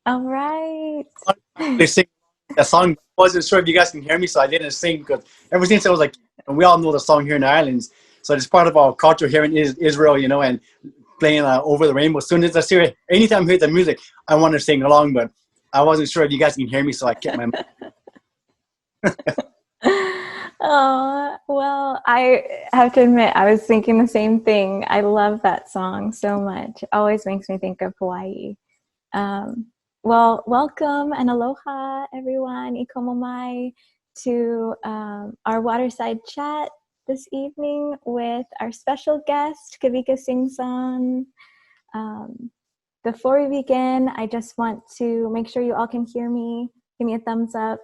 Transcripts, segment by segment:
All right. They sing that song. I wasn't sure if you guys can hear me, so I didn't sing because ever since I was like, and we all know the song here in the islands, so it's part of our culture here in Israel, and playing Over the Rainbow. As soon as I see it, anytime I hear the music, I want to sing along, but I wasn't sure if you guys can hear me, so I kept my mouth. Oh, well, I have to admit, I was thinking the same thing. I love that song so much. It always makes me think of Hawaii. Um, well, welcome and aloha, everyone. Ikomo mai to our Waterside chat this evening with our special guest, Kawika Singson. Before we begin, I just want to make sure you all can hear me. Give me a thumbs up.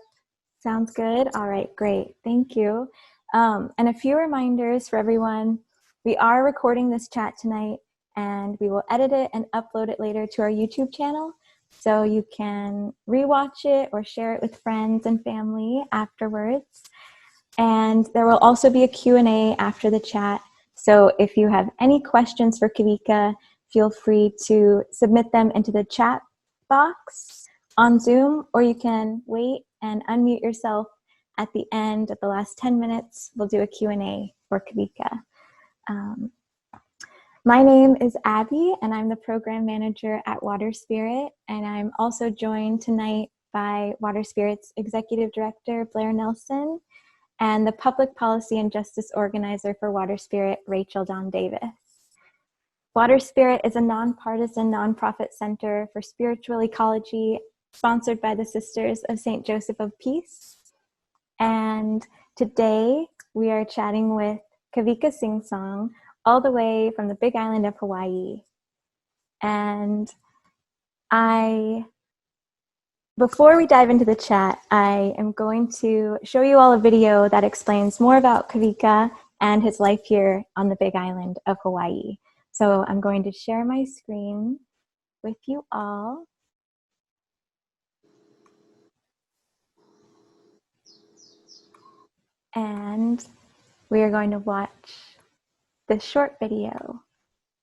Sounds good? All right, great. Thank you. And a few reminders for everyone. We are recording this chat tonight, and we will edit it and upload it later to our YouTube channel. So you can rewatch it or share it with friends and family afterwards. And there will also be a Q&A after the chat. So if you have any questions for Kawika, feel free to submit them into the chat box on Zoom, or you can wait and unmute yourself at the end of the last 10 minutes. We'll do a Q&A for Kawika. My name is Abby, and I'm the program manager at Waterspirit, and I'm also joined tonight by Waterspirit's executive director, Blair Nelson, and the public policy and justice organizer for Waterspirit, Rachel Dawn Davis. Waterspirit is a nonpartisan nonprofit center for spiritual ecology sponsored by the Sisters of St. Joseph of Peace. And today we are chatting with Kawika Singson, all the way from the Big Island of Hawaii. And before we dive into the chat, I am going to show you all a video that explains more about Kawika and his life here on the Big Island of Hawaii. So I'm going to share my screen with you all. And we are going to watch this short video.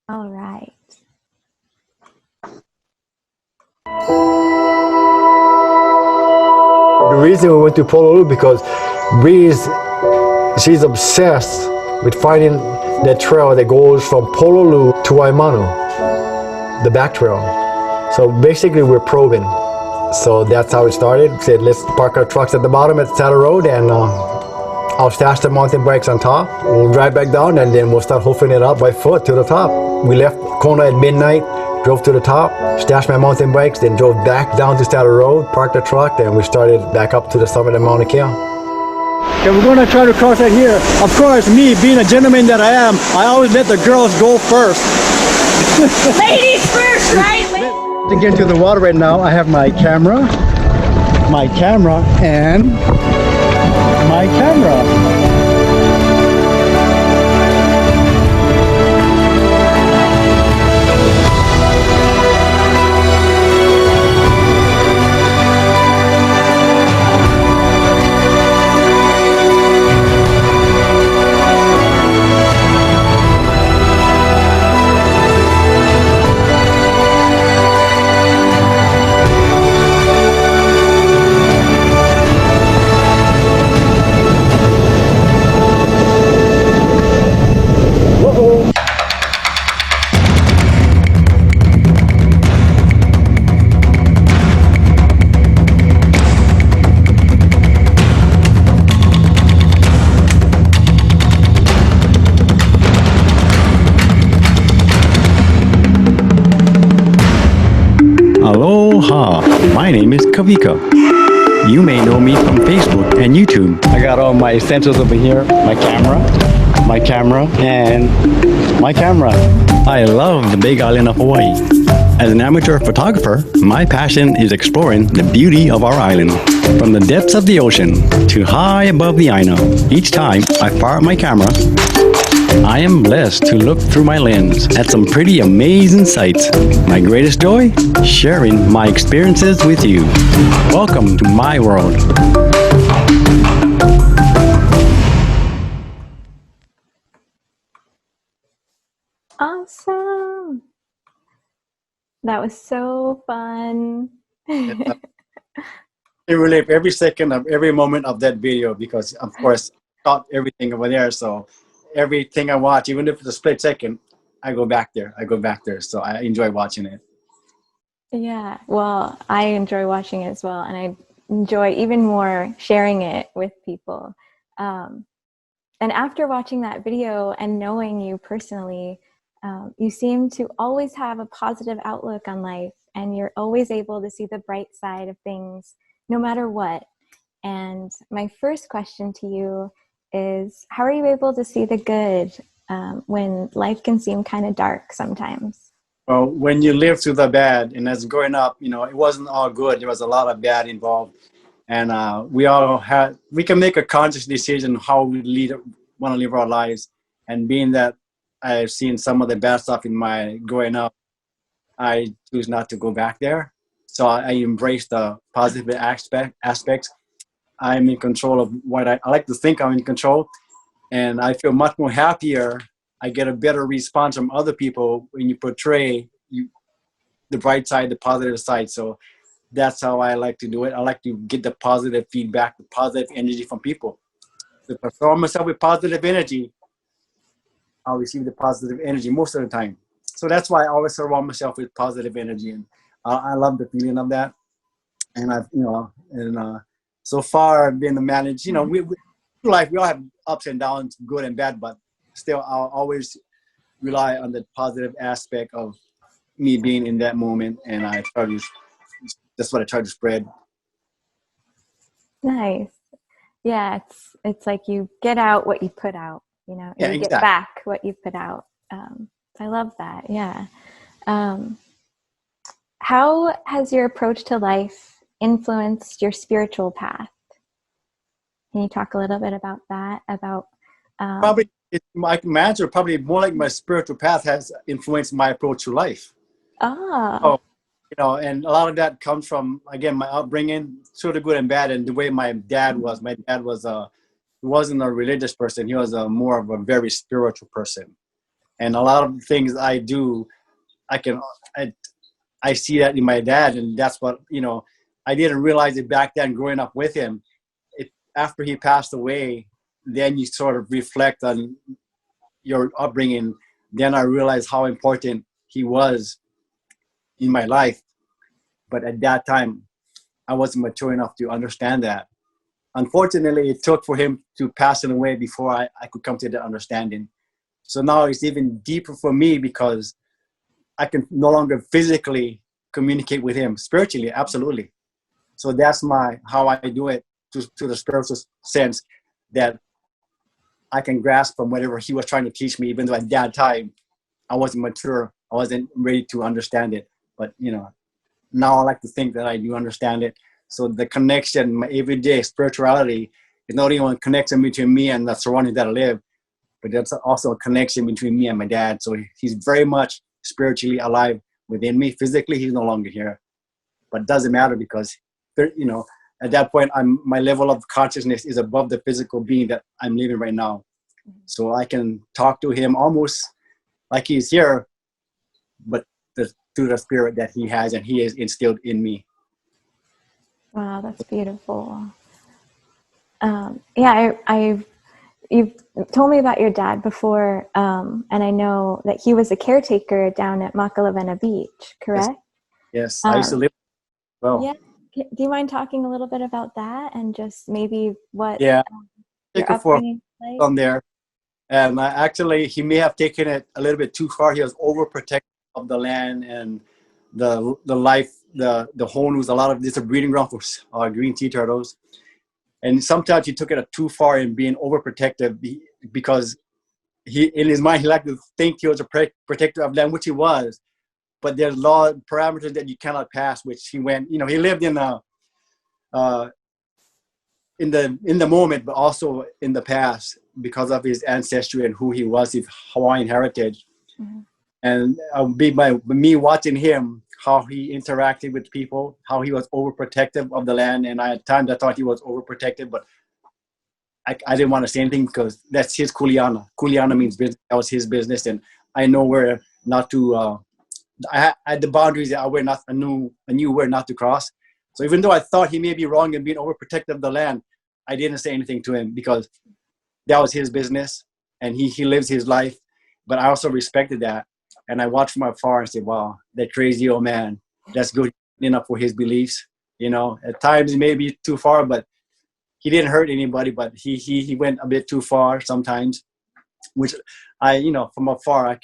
All right. The reason we went to Pololu because she's obsessed with finding that trail that goes from Pololu to Waimanu, the back trail. So basically we're probing. So that's how it started. We said let's park our trucks at the bottom at the side of the road, and I'll stash the mountain bikes on top. We'll drive back down, and then we'll start hoofing it up by foot to the top. We left Kona at midnight, drove to the top, stashed my mountain bikes, then drove back down to the side of the road, parked the truck, and we started back up to the summit of Mauna Kea. Okay, we're going to try to cross right here. Of course, me being a gentleman that I am, I always let the girls go first. Ladies first, right? To get into the water right now, I have my camera, and my camera. Aloha, my name is Kawika. You may know me from Facebook and YouTube. I got all my essentials over here, my camera, and my camera. I love the Big Island of Hawaii. As an amateur photographer, my passion is exploring the beauty of our island. From the depths of the ocean to high above the Aina. Each time I fire up my camera, I am blessed to look through my lens at some pretty amazing sights. My greatest joy? Sharing my experiences with you. Welcome to my world. Awesome. That was so fun. I relive every second of every moment of that video because, of course, I shot everything over there. So everything I watch, even if it's a split second, I go back there. I go back there. So I enjoy watching it. Yeah, well, I enjoy watching it as well, and I enjoy even more sharing it with people. And after watching that video and knowing you personally, you seem to always have a positive outlook on life, and you're always able to see the bright side of things no matter what. And my first question to you is, how are you able to see the good when life can seem kind of dark sometimes? Well, when you live through the bad, and as growing up, it wasn't all good. There was a lot of bad involved. And we can make a conscious decision how we want to live our lives. And being that I've seen some of the bad stuff in my growing up, I choose not to go back there. So I embrace the positive aspects. I'm in control of what I like to think I'm in control. And I feel much more happier. I get a better response from other people when you portray the bright side, the positive side. So that's how I like to do it. I like to get the positive feedback, the positive energy from people. If I surround myself with positive energy, I'll receive the positive energy most of the time. So that's why I always surround myself with positive energy, and I love the feeling of that. And so far I've been managed. We life we all have ups and downs, good and bad, but still I'll always rely on the positive aspect of me being in that moment, and that's what I try to spread. Nice. Yeah, it's like you get out what you put out, Yeah, you exactly. get back what you put out. I love that. Yeah. How has your approach to life influenced your spiritual path? Can you talk a little bit about that? Probably my answer probably more like my spiritual path has influenced my approach to life. Oh, And a lot of that comes from, again, my upbringing, sort of good and bad, and the way my dad was. My dad he wasn't a religious person. He was more of a very spiritual person. And a lot of things I do, I see that in my dad, and that's what, I didn't realize it back then growing up with him. After he passed away, then you sort of reflect on your upbringing. Then I realized how important he was in my life. But at that time, I wasn't mature enough to understand that. Unfortunately, it took for him to pass away before I could come to that understanding. So now it's even deeper for me because I can no longer physically communicate with him. Spiritually, absolutely. So that's how I do it to the spiritual sense, that I can grasp from whatever he was trying to teach me, even though at that time I wasn't mature. I wasn't ready to understand it. But, now I like to think that I do understand it. So the connection, my everyday spirituality, is not only a connection between me and the surroundings that I live, but there's also a connection between me and my dad. So he's very much spiritually alive within me. Physically, he's no longer here. But it doesn't matter because, at that point, my level of consciousness is above the physical being that I'm living right now. So I can talk to him almost like he's here, but through the spirit that he has and he is instilled in me. wow, that's beautiful. Yeah, you've told me about your dad before, and I know that he was a caretaker down at Makalavena Beach, correct? Yes. I used to live. Well, yeah. Do you mind talking a little bit about that and just maybe what yeah, your upbringing was on like? there, and actually he may have taken it a little bit too far. He was overprotective of the land and the life, the honus. A lot of this is a breeding ground for green tea turtles, and sometimes he took it too far in being overprotective because he, in his mind, he liked to think he was a protector of land, which he was. But there's law parameters that you cannot pass, which he went. He lived in the moment, but also in the past because of his ancestry and who he was, his Hawaiian heritage. Mm-hmm. And me watching him, how he interacted with people, how he was overprotective of the land. And at times I thought he was overprotective, but I didn't want to say anything because that's his kuleana. Kuleana means business. That was his business, and I know where not to I had the boundaries that I knew where not to cross. So even though I thought he may be wrong in being overprotective of the land, I didn't say anything to him because that was his business and he lives his life. But I also respected that. And I watched from afar and said, wow, that crazy old man, that's good enough for his beliefs. You know, at times it may be too far, but he didn't hurt anybody, but he went a bit too far sometimes, which I, you know, from afar,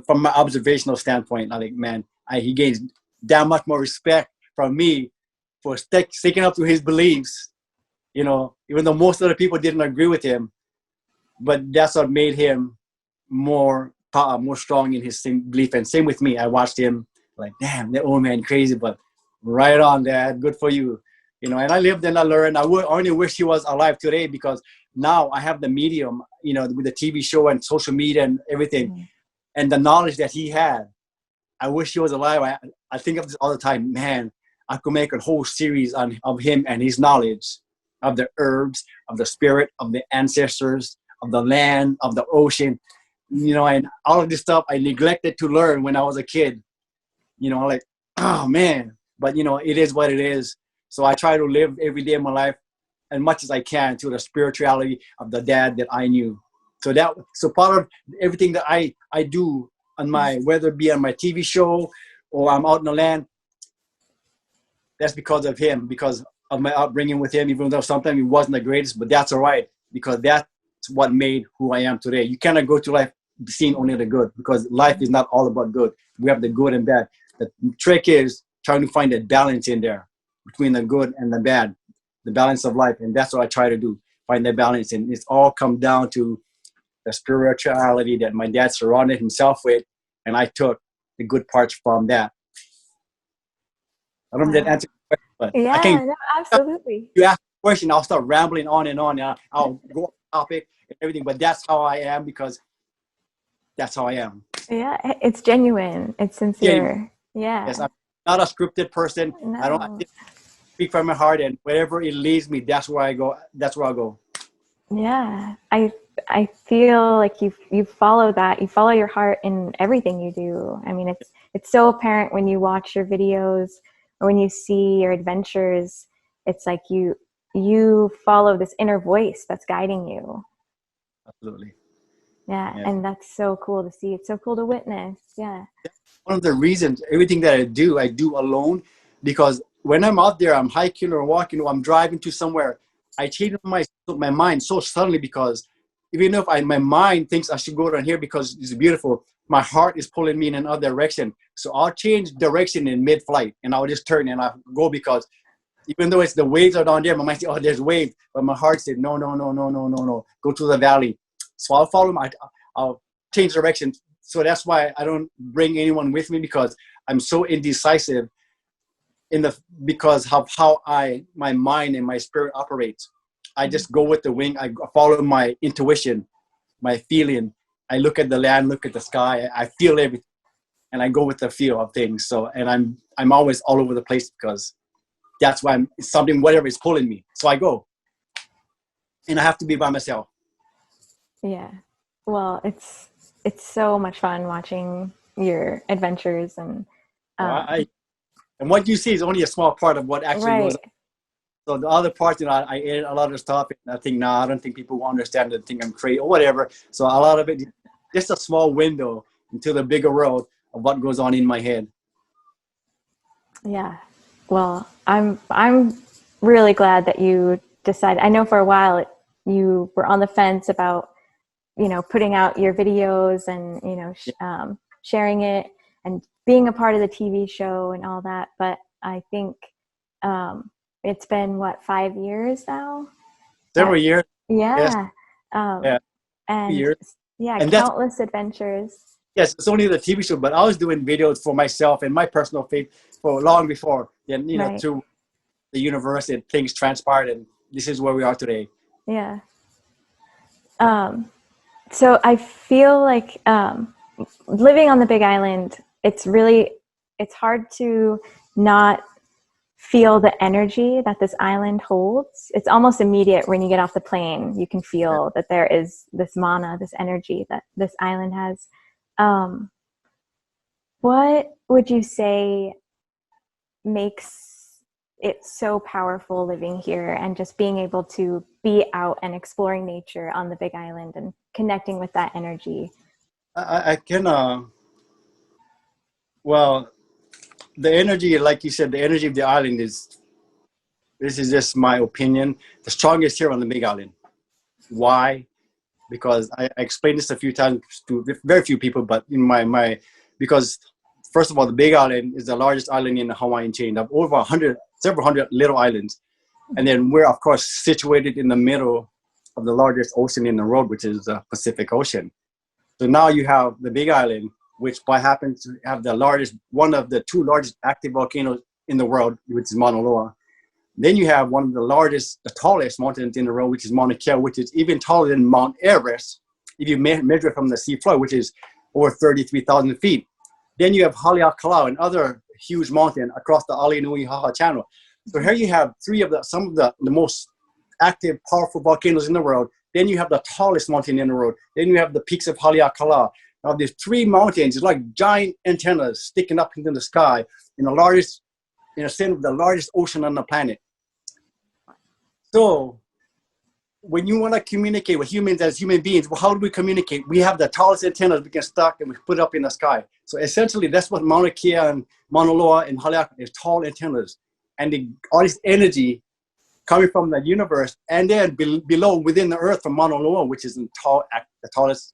from my observational standpoint, I think, man, he gains that much more respect from me for sticking up to his beliefs, you know, even though most of the people didn't agree with him, but that's what made him more strong in his same belief. And same with me. I watched him like, damn, that old man crazy, but right on, Dad, good for you. You know, and I lived and I learned. I would only wish he was alive today because now I have the medium, you know, with the TV show and social media and everything, and the knowledge that he had. I wish he was alive. I think of this all the time. Man, I could make a whole series of him and his knowledge of the herbs, of the spirit, of the ancestors, of the land, of the ocean, you know, and all of this stuff I neglected to learn when I was a kid. You know, like, oh man, but you know, it is what it is. So I try to live every day of my life as much as I can to the spirituality of the dad that I knew. So part of everything that I do on whether it be on my TV show or I'm out in the land, that's because of him, because of my upbringing with him, even though sometimes he wasn't the greatest, but that's all right, because that's what made who I am today. You cannot go to life seeing only the good, because life is not all about good. We have the good and bad. The trick is trying to find a balance in there between the good and the bad, the balance of life. And that's what I try to do, find that balance. And it's all come down to the spirituality that my dad surrounded himself with, and I took the good parts from that. I don't know if that answers the question, but Yeah, I can't. no, absolutely. You ask a question, I'll start rambling on and on. And I'll go off topic and everything, but that's how I am, because that's how I am. Yeah, it's genuine. It's sincere. Yeah. Yes, I'm not a scripted person. No. I just speak from my heart, and wherever it leads me, that's where I go. That's where I go. Yeah, I feel like you follow that. You follow your heart in everything you do. I mean, it's so apparent when you watch your videos or when you see your adventures. It's like you follow this inner voice that's guiding you. Absolutely. Yeah, and that's so cool to see. It's so cool to witness. Yeah. One of the reasons everything that I do alone, because when I'm out there, I'm hiking or walking or I'm driving to somewhere, I change my mind so suddenly, because even if my mind thinks I should go down here because it's beautiful, my heart is pulling me in another direction. So I'll change direction in mid-flight and I'll just turn and I'll go, because even though it's the waves are down there, my mind says, oh, there's waves. But my heart said, no, go to the valley. So I'll follow I'll change direction. So that's why I don't bring anyone with me, because I'm so indecisive because of how my mind and my spirit operates. I just go with the wing. I follow my intuition, my feeling. I look at the land, look at the sky. I feel everything, and I go with the feel of things. So, and I'm always all over the place, because that's why it's something, whatever is pulling me. So I go, and I have to be by myself. Yeah. Well, it's so much fun watching your adventures and and what you see is only a small part of what actually goes on. So the other parts, I edit a lot of stuff, and I think, I don't think people will understand it, think I'm crazy or whatever. So a lot of it, just a small window into the bigger world of what goes on in my head. Yeah. Well, I'm really glad that you decided. I know for a while you were on the fence about, putting out your videos and, sharing it and being a part of the TV show and all that. But I think it's been 5 years now? Several years. Yeah. Yes. And years. Yeah, and countless adventures. Yes, it's only the TV show, but I was doing videos for myself and my personal faith for long before. Then, Right. through the universe, and things transpired, and this is where we are today. Yeah. So I feel like living on the Big Island, it's hard to not feel the energy that this island holds. It's almost immediate when you get off the plane. You can feel that there is this mana, this energy that this island has. What would you say makes it so powerful living here and just being able to be out and exploring nature on the Big Island and connecting with that energy? I can, well, the energy, like you said, the energy of the island this is just my opinion, the strongest here on the Big Island. Why? Because I explained this a few times to very few people, but in because first of all, the Big Island is the largest island in the Hawaiian chain of over 100, several hundred little islands. And then we're, of course, situated in the middle of the largest ocean in the world, which is the Pacific Ocean. So now you have the Big Island, which by happens to have one of the two largest active volcanoes in the world, which is Mauna Loa. Then you have one of the tallest mountains in the world, which is Mauna Kea, which is even taller than Mount Everest, if you measure from the seafloor, which is over 33,000 feet. Then you have Haleakala, another huge mountain across the Alii-Nui-Haha Channel. So here you have some of the most active, powerful volcanoes in the world. Then you have the tallest mountain in the world. Then you have the peaks of Haleakala. Now these three mountains, it's like giant antennas sticking up into the sky in the center of the largest ocean on the planet. So when you want to communicate with humans as human beings, well, how do we communicate? We have the tallest antennas we can stock and we put up in the sky. So essentially, that's what Mauna Kea and Mauna Loa and Haleakala is, tall antennas. And all this energy coming from the universe, and then below, within the earth from Mauna Loa, which is the tallest,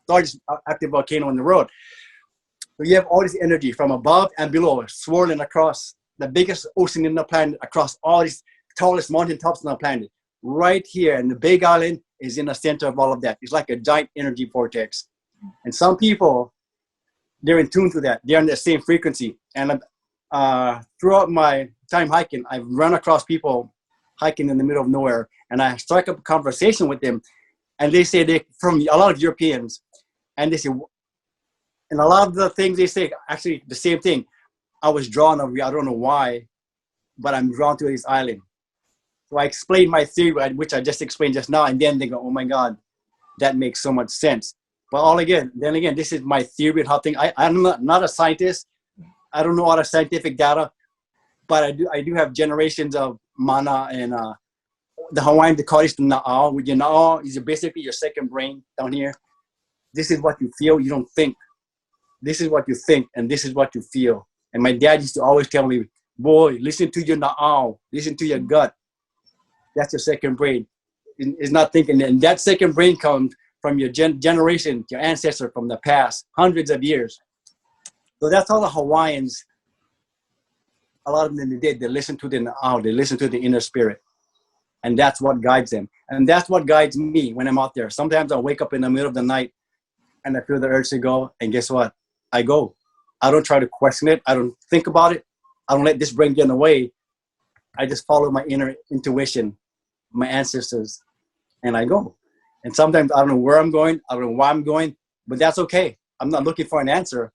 largest active volcano in the world. So you have all this energy from above and below, swirling across the biggest ocean in the planet, across all these tallest mountain tops on the planet. Right here, and the Big Island is in the center of all of that. It's like a giant energy vortex. And some people, they're in tune to that. They're on the same frequency. And throughout my time hiking, I've run across people hiking in the middle of nowhere, and I strike up a conversation with them. And they say they're from a lot of Europeans. And they say, and a lot of the things they say, actually the same thing. I was drawn over here. I don't know why, but I'm drawn to this island. So I explained my theory, which I just explained just now, and then they go, oh my God, that makes so much sense. But then again, this is my theory and how things, I'm not a scientist. I don't know all the scientific data, but I do have generations of mana and the Hawaiian, they call this the na'au. With your na'au is basically your second brain down here. This is what you feel, you don't think. This is what you think, and this is what you feel. And my dad used to always tell me, boy, listen to your na'au, listen to your gut. That's your second brain. It's not thinking. And that second brain comes from your generation, your ancestor from the past, hundreds of years. So that's all the Hawaiians, a lot of them did. They listen to the na'au, they listen to the inner spirit. And that's what guides them. And that's what guides me when I'm out there. Sometimes I'll wake up in the middle of the night and I feel the urge to go. And guess what? I go. I don't try to question it. I don't think about it. I don't let this brain get in the way. I just follow my inner intuition, my ancestors, and I go. And sometimes I don't know where I'm going. I don't know why I'm going, but that's okay. I'm not looking for an answer.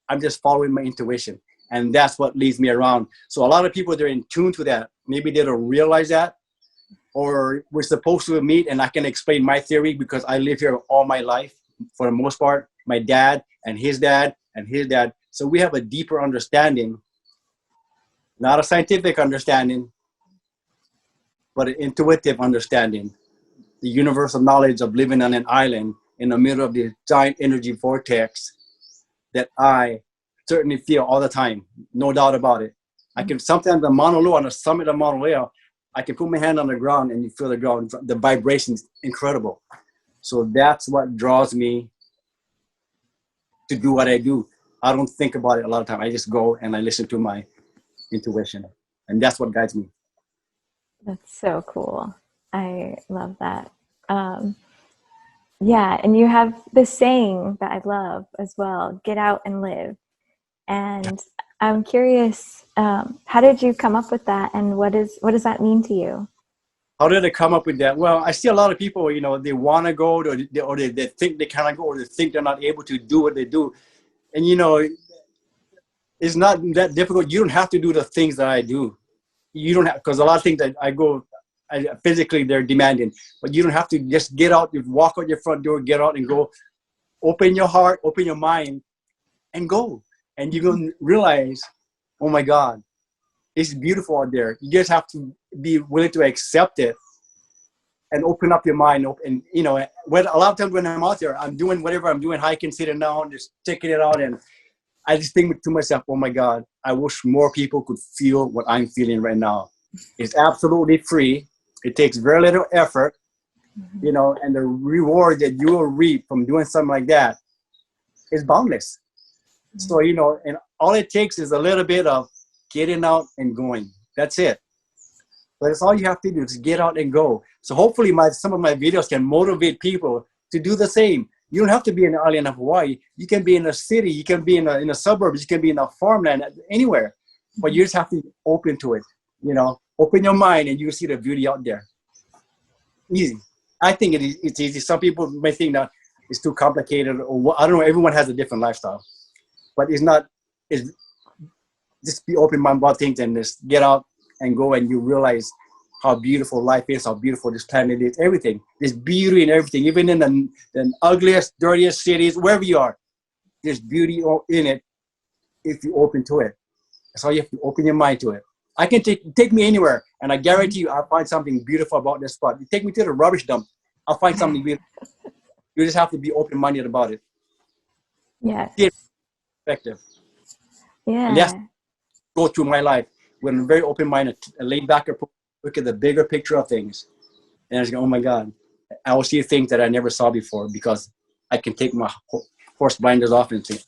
I'm just following my intuition. And that's what leads me around. So a lot of people, they're in tune to that. Maybe they don't realize that, or we're supposed to meet and I can explain my theory because I live here all my life for the most part, my dad and his dad and his dad. So we have a deeper understanding, not a scientific understanding, but an intuitive understanding, the universal knowledge of living on an island in the middle of the giant energy vortex that I certainly feel all the time, no doubt about it. I can sometimes on Mauna Loa, on the summit of Mauna Loa, I can put my hand on the ground and you feel the ground, the vibration's incredible. So that's what draws me to do what I do. I don't think about it a lot of time. I just go and I listen to my intuition, and that's what guides me. That's so cool. I love that. Yeah, and you have this saying that I love as well, get out and live. And I'm curious, how did you come up with that, and what does that mean to you? How did I come up with that? Well, I see a lot of people, they want to go, or they think they cannot go, or they think they're not able to do what they do. And, it's not that difficult. You don't have to do the things that I do. You don't have, because a lot of things that I go, physically they're demanding, but you don't have to just get out, you walk out your front door, get out and go, open your heart, open your mind and go. and you're going to realize, oh my God, it's beautiful out there. You just have to be willing to accept it and open up your mind. And, you know, when, a lot of times when I'm out there, I'm doing whatever I'm doing, hiking, sitting down, just checking it out. And I just think to myself, oh my God, I wish more people could feel what I'm feeling right now. It's absolutely free. It takes very little effort, you know, and the reward that you will reap from doing something like that is boundless. So, you know, and all it takes is a little bit of getting out and going. That's it. But it's all you have to do is get out and go. So hopefully some of my videos can motivate people to do the same. You don't have to be in the island of Hawaii. You can be in a city. You can be in a suburbs. You can be in a farmland, anywhere. But you just have to be open to it. You know, open your mind and you see the beauty out there. Easy. I think it's easy. Some people may think that it's too complicated, or I don't know. Everyone has a different lifestyle, but it's not. It's just be open-minded about things and just get out and go, and you realize how beautiful life is, how beautiful this planet is, everything. There's beauty in everything, even in the ugliest, dirtiest cities, wherever you are. There's beauty in it if you're open to it. That's all you have to open your mind to it. I can take me anywhere, and I guarantee you I'll find something beautiful about this spot. You take me to the rubbish dump, I'll find something beautiful. You just have to be open-minded about it. Yes. Get perspective. Yeah. And that's go through my life when I'm very open-minded, laid back approach, look at the bigger picture of things. And I just go, oh my God, I will see things that I never saw before because I can take my horse blinders off and say,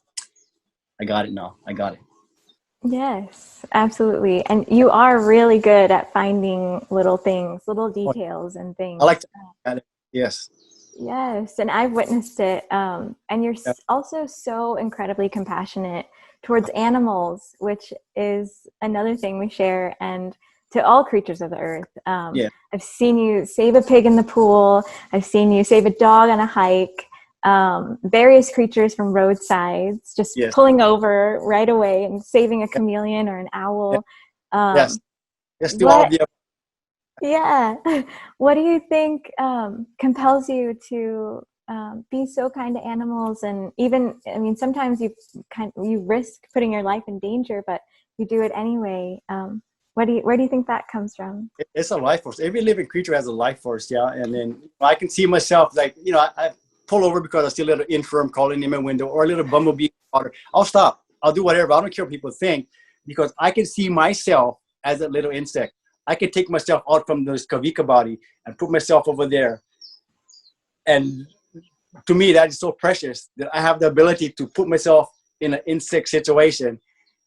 I got it now. I got it. Yes, absolutely. And you are really good at finding little things, little details and things. I like to, yes. Yes, and I've witnessed it. And you're also so incredibly compassionate towards animals, which is another thing we share, and to all creatures of the earth. I've seen you save a pig in the pool. I've seen you save a dog on a hike. Various creatures from roadsides, just pulling over right away and saving a chameleon or an owl. Yes, do all of the. Yeah. What do you think compels you to be so kind to animals? And even, I mean, sometimes you risk putting your life in danger, but you do it anyway. Where do you think that comes from? It's a life force. Every living creature has a life force, yeah. And then I can see myself, like, you know, I pull over because I see a little infirm crawling in my window or a little bumblebee in the water. I'll stop. I'll do whatever. I don't care what people think, because I can see myself as a little insect. I can take myself out from this Kawika body and put myself over there. And to me, that is so precious that I have the ability to put myself in an insect situation.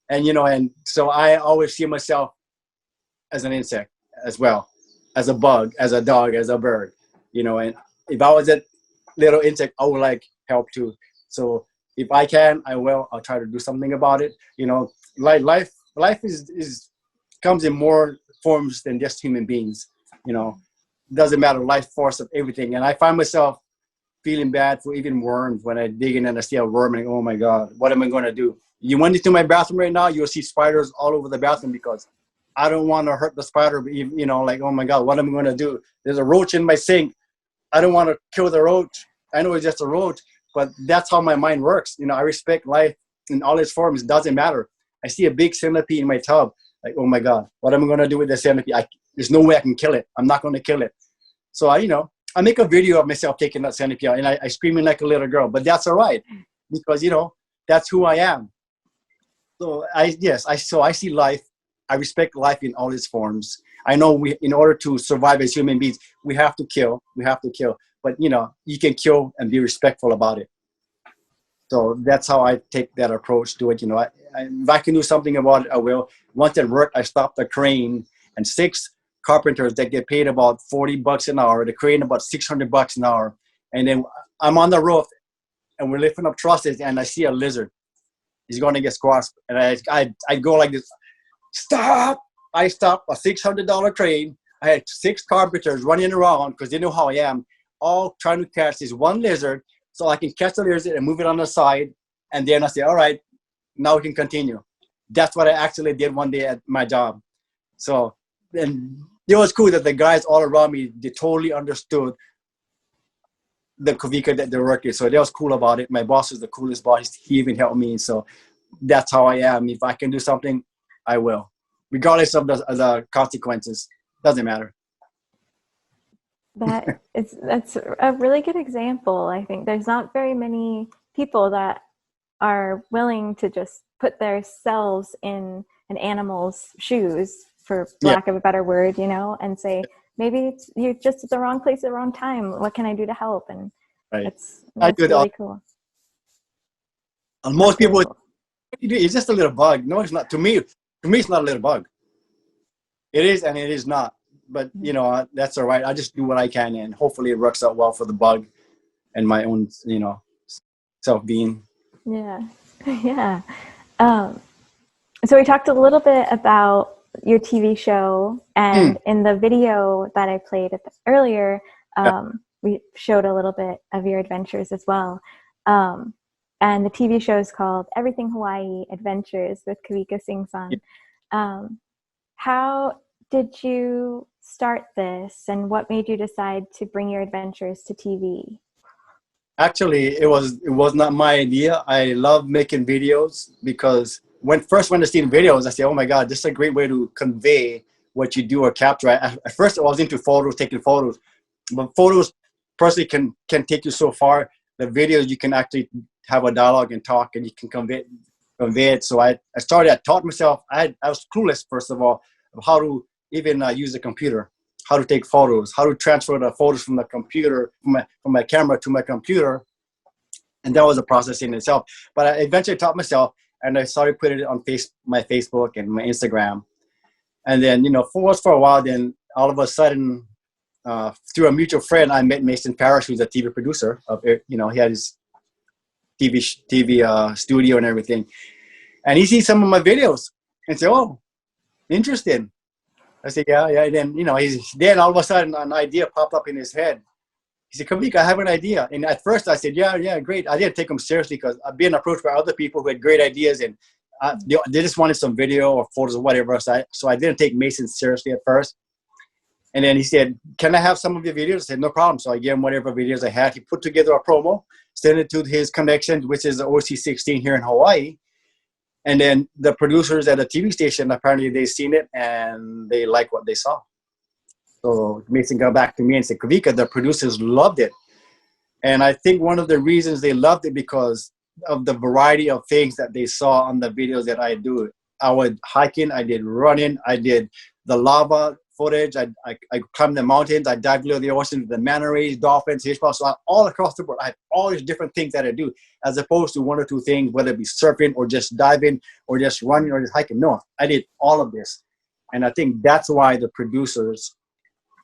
And, you know, and so I always see myself as an insect as well, as a bug, as a dog, as a bird, you know. And if I was a little insect, I would like help too. So if I can, I will. I'll try to do something about it. You know, like life is comes in more forms than just human beings. You know, doesn't matter, life force of everything. And I find myself feeling bad for even worms when I dig in and I see a worm and oh my God, what am I going to do? You went into my bathroom right now, you'll see spiders all over the bathroom because I don't want to hurt the spider, but you know, like, oh my God, what am I going to do? There's a roach in my sink. I don't want to kill the roach. I know it's just a roach, but that's how my mind works. You know, I respect life in all its forms. It doesn't matter. I see a big centipede in my tub. Like, oh my God, what am I going to do with the centipede? There's no way I can kill it. I'm not going to kill it. So I make a video of myself taking that centipede out, and I screaming like a little girl, but that's all right because, you know, that's who I am. So I see life. I respect life in all its forms. I know in order to survive as human beings, we have to kill. But, you know, you can kill and be respectful about it. So that's how I take that approach to it. You know, if I can do something about it, I will. Once at work, I stopped the crane, and 6 carpenters that get paid about $40 an hour. The crane about $600 an hour. And then I'm on the roof, and we're lifting up trusses, and I see a lizard. He's going to get squashed, and I go like this. Stop! I stopped a $600 crane. I had 6 carpenters running around because they know how I am, all trying to catch this one lizard so I can catch the lizard and move it on the side. And then I say, all right, now we can continue. That's what I actually did one day at my job. So, and it was cool that the guys all around me, they totally understood the Kawika that they're working. So that was cool about it. My boss is the coolest boss. He even helped me. So that's how I am. If I can do something, I will, regardless of the consequences. Doesn't matter. That's a really good example. I think there's not very many people that are willing to just put themselves in an animal's shoes, for lack of a better word, you know, and say, maybe you're just at the wrong place at the wrong time. What can I do to help? And that's really cool. And most people, it's just a little bug. No, it's not. To me, it's not a little bug. It is, and it is not. But you know, that's all right. I just do what I can, and hopefully it works out well for the bug and my own, you know, self-being. Yeah, yeah. So we talked a little bit about your TV show, and in the video that I played earlier, we showed a little bit of your adventures as well. And the TV show is called Everything Hawaii Adventures with Kawika Singson. How did you start this, and what made you decide to bring your adventures to TV? Actually, it was not my idea. I love making videos because when I see videos, I say, oh my God, this is a great way to convey what you do or capture. At first, I was into photos, taking photos, but photos personally can take you so far. The videos, you can actually have a dialogue and talk, and you can convey it. So I taught myself. I was clueless, first of all, of how to even use a computer, how to take photos, how to transfer the photos from the computer, from my camera to my computer. And that was a process in itself. But I eventually taught myself, and I started putting it on my Facebook and my Instagram. And then, you know, for a while, then all of a sudden, through a mutual friend, I met Mason Parrish, who's a TV producer. You know, he had his TV studio and everything. And he sees some of my videos and said, oh, interesting. I said, yeah. And then, you know, then all of a sudden an idea popped up in his head. He said, Kawika, I have an idea. And at first I said, yeah, great. I didn't take him seriously because I've been approached by other people who had great ideas, and they just wanted some video or photos or whatever. So I didn't take Mason seriously at first. And then he said, can I have some of your videos? I said, no problem. So I gave him whatever videos I had. He put together a promo, sent it to his connection, which is the OC16 here in Hawaii. And then the producers at the TV station, apparently they seen it and they liked what they saw. So Mason got back to me and said, Kawika, the producers loved it. And I think one of the reasons they loved it because of the variety of things that they saw on the videos that I do. I went hiking, I did running, I did the lava footage, I climbed the mountains, I dived below the ocean, the manta rays, dolphins, fish-pots, so all across the board. I have all these different things that I do, as opposed to one or two things, whether it be surfing or just diving or just running or just hiking. No, I did all of this. And I think that's why the producers,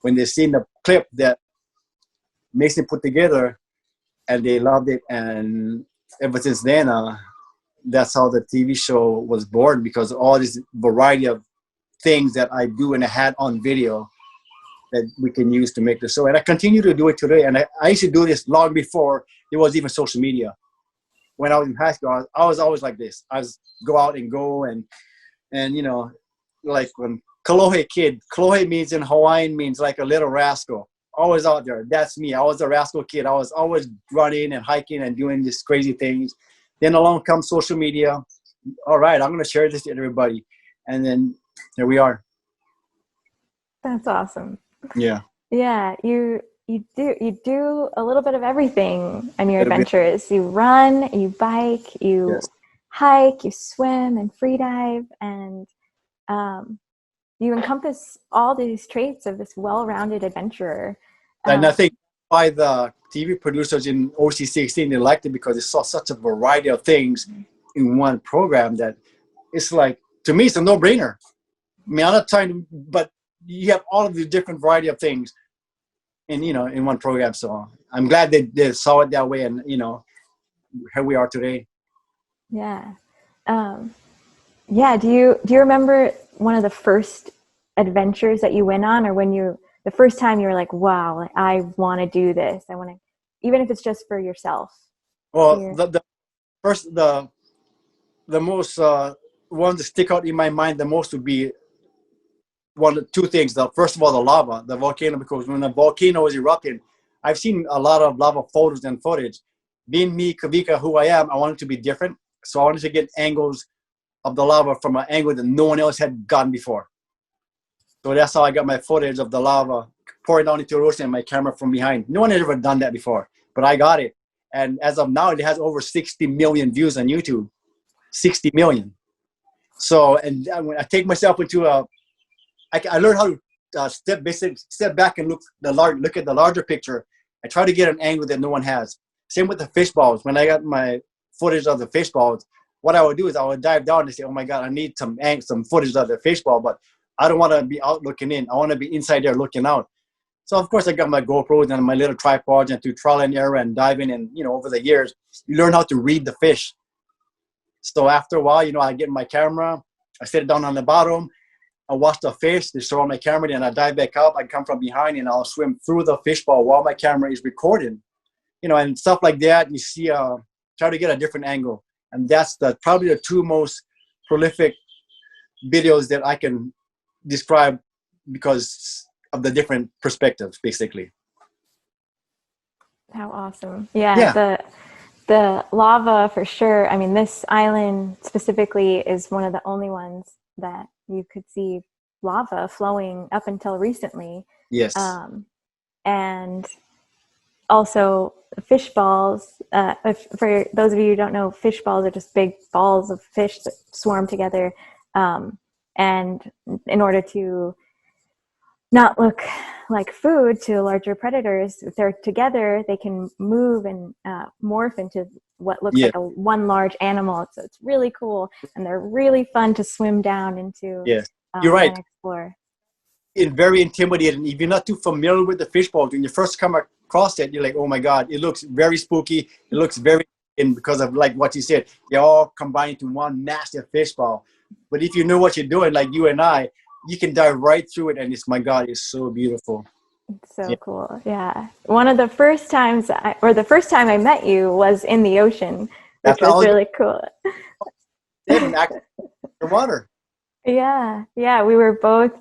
when they seen the clip that Mason put together, and they loved it, and ever since then, that's how the TV show was born, because all this variety of things that I do and I had on video that we can use to make the show. And I continue to do it today. And I used to do this long before there was even social media. When I was in high school, I was always like this. I was go out and you know, like when Kalohe kid, Kalohe means in Hawaiian means like a little rascal. Always out there. That's me. I was a rascal kid. I was always running and hiking and doing these crazy things. Then along comes social media. All right, I'm going to share this with everybody. And then here we are. That's awesome. Yeah. Yeah, you do a little bit of everything on your adventures. You run, you bike, you hike, you swim and free dive, and you encompass all these traits of this well-rounded adventurer. And I think why the TV producers in OC16, they liked it because they saw such a variety of things in one program that it's like, to me, it's a no-brainer. I mean, I'm not trying to, but you have all of the different variety of things in one program. So I'm glad they saw it that way, and here we are today. Yeah. Yeah. Do you remember one of the first adventures that you went on, or the first time you were like, wow, I want to do this. I want to, even if it's just for yourself. Well, the most one to stick out in my mind the most would be two things. First of all, the lava, the volcano, because when the volcano is erupting, I've seen a lot of lava photos and footage. Being me, Kawika, who I am, I wanted to be different. So I wanted to get angles of the lava from an angle that no one else had gotten before. So that's how I got my footage of the lava pouring down into the ocean and my camera from behind. No one had ever done that before, but I got it. And as of now, it has over 60 million views on YouTube. 60 million. So, and when I take myself into I learned how to step back and look at the larger picture. I try to get an angle that no one has. Same with the fish balls. When I got my footage of the fish balls, what I would do is I would dive down and say, "Oh my God, I need some footage of the fish ball," but I don't want to be out looking in. I want to be inside there looking out. So of course I got my GoPros and my little tripods, and through trial and error and diving, and over the years, you learn how to read the fish. So after a while, I get my camera, I set it down on the bottom, I watch the fish, they show on my camera, and I dive back up. I come from behind and I'll swim through the fish ball while my camera is recording. And stuff like that. You see, try to get a different angle. And that's probably the two most prolific videos that I can describe because of the different perspectives, basically. How awesome. Yeah. The lava, for sure. I mean, this island specifically is one of the only ones that you could see lava flowing up until recently. Yes. And also fish balls. For those of you who don't know, fish balls are just big balls of fish that swarm together. And in order to not look like food to larger predators, if they're together, they can move and morph into what looks like one large animal. So it's really cool, and they're really fun to swim down into. Yes, you're right. And explore. It's very intimidating. If you're not too familiar with the fish balls, when you first come across it, you're like, "Oh my God!" It looks very spooky. It looks very, because of like what you said, they all combine into one massive fish ball. But if you know what you're doing, like you and I, you can dive right through it, and my God, it's so beautiful. It's so cool. Yeah. One of the first times, the first time I met you was in the ocean, which was really cool. The water. Yeah. Yeah. We were both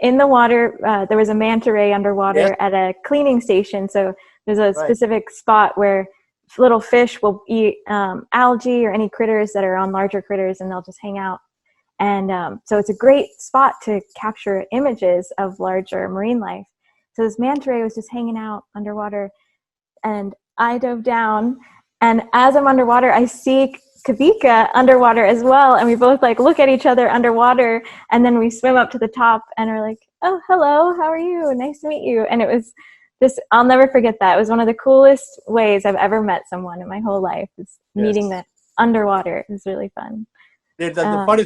in the water. There was a manta ray underwater at a cleaning station. So there's a specific spot where little fish will eat algae or any critters that are on larger critters, and they'll just hang out. And so it's a great spot to capture images of larger marine life. So this manta ray was just hanging out underwater, and I dove down, and as I'm underwater, I see Kawika underwater as well, and we both look at each other underwater, and then we swim up to the top and are like, "Oh, hello, how are you? Nice to meet you." And it was I'll never forget that. It was one of the coolest ways I've ever met someone in my whole life, is meeting them underwater. It was really fun. The funny,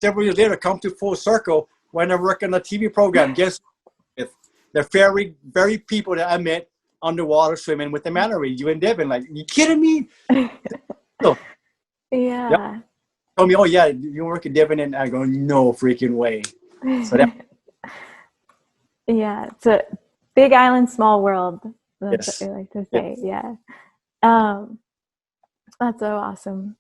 several years later, come to full circle when I work on a TV program. Guess what? The very, very people that I met underwater swimming with the manta ray, you and Devin. Like, you kidding me? So, yeah. Told me, "Oh yeah, you work at Devin," and I go, "No freaking way." So yeah, it's a big island, small world. That's what we like to say. Yeah. That's so awesome.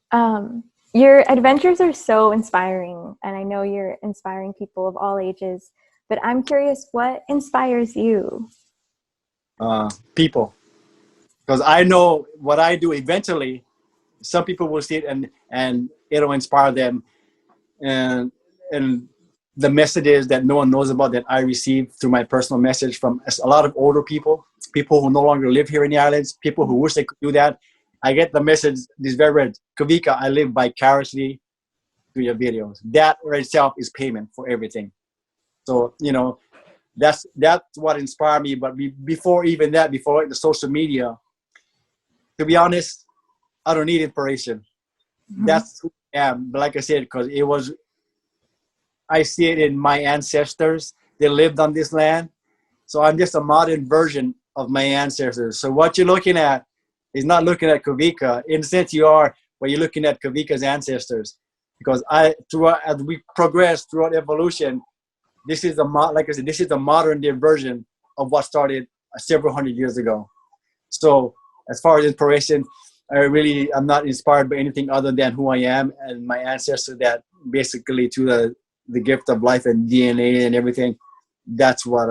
Your adventures are so inspiring, and I know you're inspiring people of all ages, but I'm curious, what inspires you? People. Because I know what I do eventually, some people will see it and it'll inspire them. And the messages that no one knows about that I receive through my personal message from a lot of older people who no longer live here in the islands, people who wish they could do that. I get the message, this very red, "Kawika, I live vicariously through your videos." That in itself is payment for everything. So, that's what inspired me. But before even that, before the social media, to be honest, I don't need inspiration. Mm-hmm. That's who I am. But like I said, because I see it in my ancestors. They lived on this land. So I'm just a modern version of my ancestors. So what you're looking at is not looking at Kawika. In a sense, you are, but you're looking at Kawika's ancestors. Because as we progress throughout evolution, this is this is the modern day version of what started several hundred years ago. So as far as inspiration, I'm not inspired by anything other than who I am and my ancestors, that basically to the gift of life and DNA and everything. That's what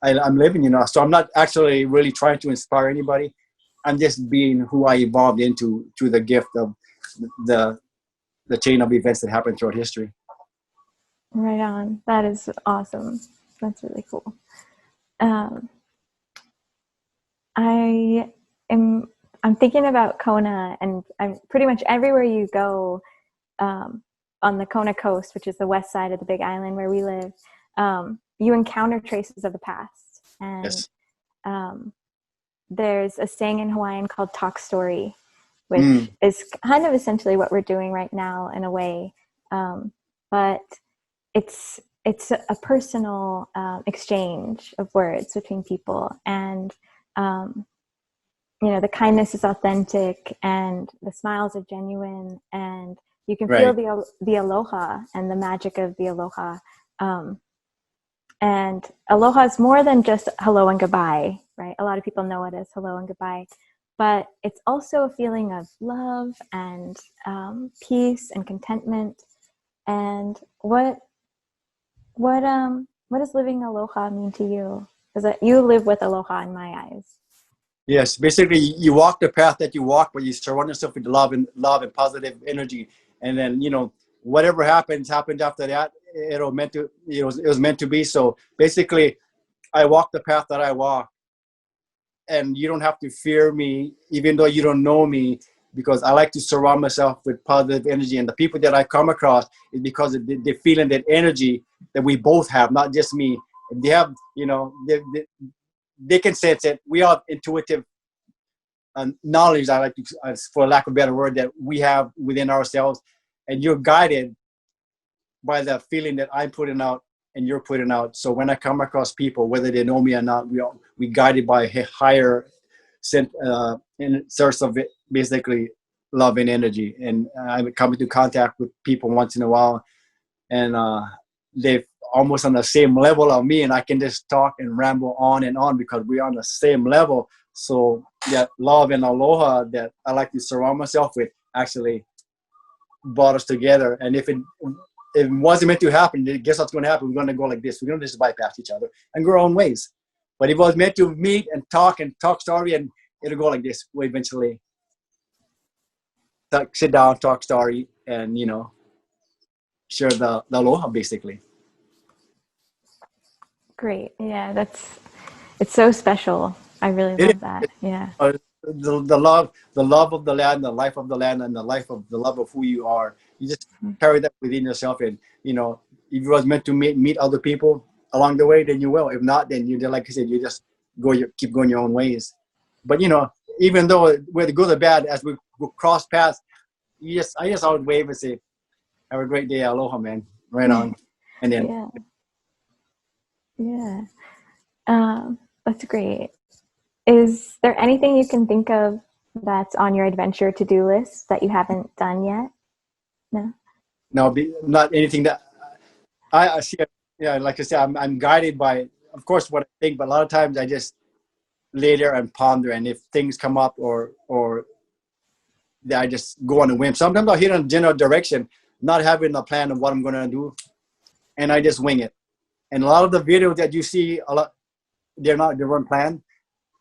I'm living, So I'm not actually really trying to inspire anybody. I'm just being who I evolved into, through the gift of the chain of events that happened throughout history. Right on. That is awesome. That's really cool. I'm thinking about Kona, and I'm pretty much everywhere you go on the Kona coast, which is the west side of the Big Island where we live, you encounter traces of the past. And Yes. There's a saying in Hawaiian called talk story, which is kind of essentially what we're doing right now in a way. But it's a personal exchange of words between people, and the kindness is authentic, and the smiles are genuine, and you can feel the aloha and the magic of the aloha. And aloha is more than just hello and goodbye, right? A lot of people know it as hello and goodbye, but it's also a feeling of love and peace and contentment. And what does living aloha mean to you? Because you live with aloha in my eyes. Yes, basically you walk the path that you walk, but you surround yourself with love and positive energy, and then whatever happened after that. It was meant to be. So basically, I walk the path that I walk, and you don't have to fear me, even though you don't know me, because I like to surround myself with positive energy, and the people that I come across is because they're feeling that energy that we both have, not just me. They have, they can sense it. We have intuitive knowledge, I like to, for lack of a better word, that we have within ourselves, and you're guided by the feeling that I'm putting out and you're putting out. So when I come across people, whether they know me or not, we guided by a higher source of basically love and energy. And I come into contact with people once in a while, and they're almost on the same level of me, and I can just talk and ramble on and on because we're on the same level. So that love and aloha that I like to surround myself with actually brought us together. And if it wasn't meant to happen, guess what's going to happen? We're going to go like this. We're going to just bypass each other and go our own ways. But if it was meant to meet and talk story, and it'll go like this, we'll eventually sit down, talk story, and share the aloha basically. Great. Yeah, it's so special. I really love that. Yeah. The love of the land, the life of the land, and the love of who you are. You just carry that within yourself, and if it was meant to meet other people along the way, then you will. If not, then you, like I said, you just keep going your own ways. But even though we're the good or bad, as we cross paths, I just always wave and say, "Have a great day, aloha, man." Right on, and then that's great. Is there anything you can think of that's on your adventure to-do list that you haven't done yet? No, not anything that I see. Yeah, like I said, I'm guided by, of course, what I think, but a lot of times I just lay there and ponder, and if things come up or that I just go on a whim. Sometimes I'll hit on a general direction, not having a plan of what I'm going to do, and I just wing it. And a lot of the videos that you see, they weren't planned.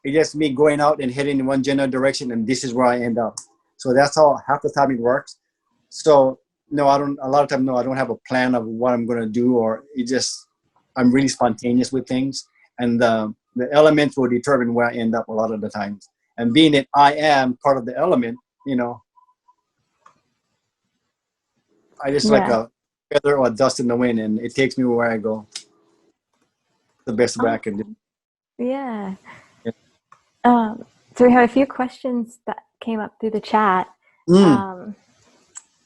It's just me going out and heading in one general direction, and this is where I end up. So that's how half the time it works. So no, I don't. A lot of times, no, I don't have a plan of what I'm going to do, or I'm really spontaneous with things, and the elements will determine where I end up a lot of the times. And being that I am part of the element, I just like a feather or dust in the wind, and it takes me where I go. The best way I can do. Yeah. So we have a few questions that came up through the chat.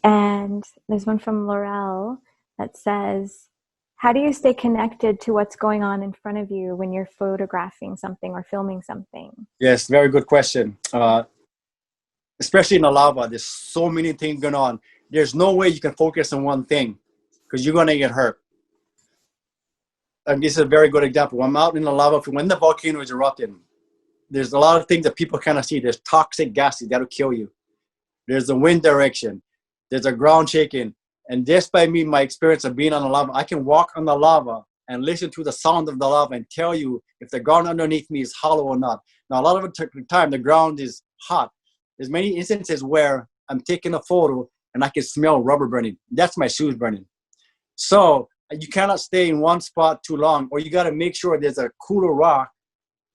And there's one from Laurel that says, how do you stay connected to what's going on in front of you when you're photographing something or filming something? Yes, very good question. Especially in the lava, there's so many things going on. There's no way you can focus on one thing because you're going to get hurt. And this is a very good example. I'm out in the lava when the volcano is erupting. There's a lot of things that people cannot see. There's toxic gases that'll kill you. There's the wind direction. There's a ground shaking. And just by my experience of being on the lava, I can walk on the lava and listen to the sound of the lava and tell you if the ground underneath me is hollow or not. Now, a lot of the time, the ground is hot. There's many instances where I'm taking a photo and I can smell rubber burning. That's my shoes burning. So you cannot stay in one spot too long, or you got to make sure there's a cooler rock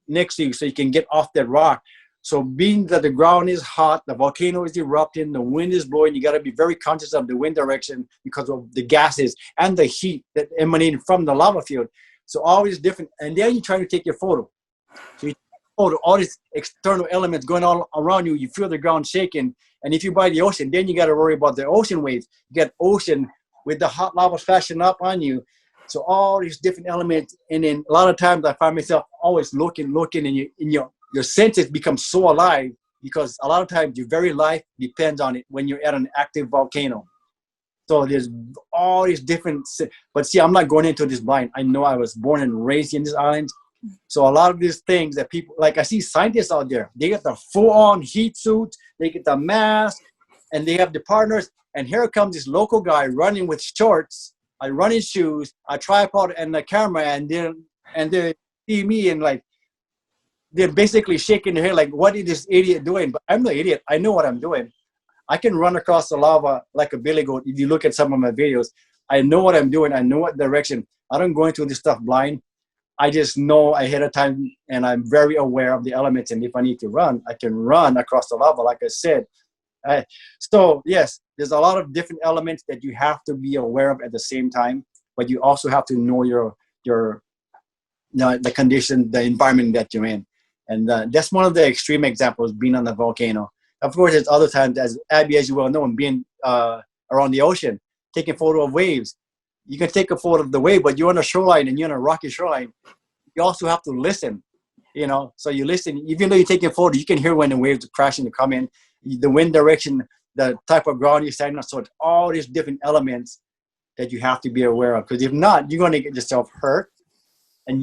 next to you so you can get off that rock. So being that the ground is hot, the volcano is erupting, the wind is blowing, you got to be very conscious of the wind direction because of the gases and the heat that emanating from the lava field. So all these different, and then you try to take your photo. So you take a photo, all these external elements going all around you, you feel the ground shaking. And if you're by the ocean, then you got to worry about the ocean waves. You get ocean with the hot lava flashing up on you. So all these different elements, and then a lot of times I find myself always looking, and your senses become so alive because a lot of times your very life depends on it when you're at an active volcano. So there's all these different, but see, I'm not going into this blind. I know I was born and raised in this island. So a lot of these things that people, like I see scientists out there, they get the full-on heat suits, they get the mask, and they have the partners. And here comes this local guy running with shorts, running shoes, a tripod, and a camera, and they see me and like they're basically shaking their head like, "What is this idiot doing?" But I'm the idiot. I know what I'm doing. I can run across the lava like a billy goat. If you look at some of my videos, I know what I'm doing. I know what direction. I don't go into this stuff blind. I just know ahead of time, and I'm very aware of the elements. And if I need to run, I can run across the lava, like I said. So yes, there's a lot of different elements that you have to be aware of at the same time, but you also have to know the condition, the environment that you're in. And that's one of the extreme examples, being on the volcano. Of course, there's other times, as Abby, as you well know, being around the ocean, taking photo of waves. You can take a photo of the wave, but you're on a shoreline and you're on a rocky shoreline. You also have to listen, So you listen, even though you're taking a photo, you can hear when the waves are crashing to come in, the wind direction, the type of ground you're standing on. So it's all these different elements that you have to be aware of. Because if not, you're going to get yourself hurt. And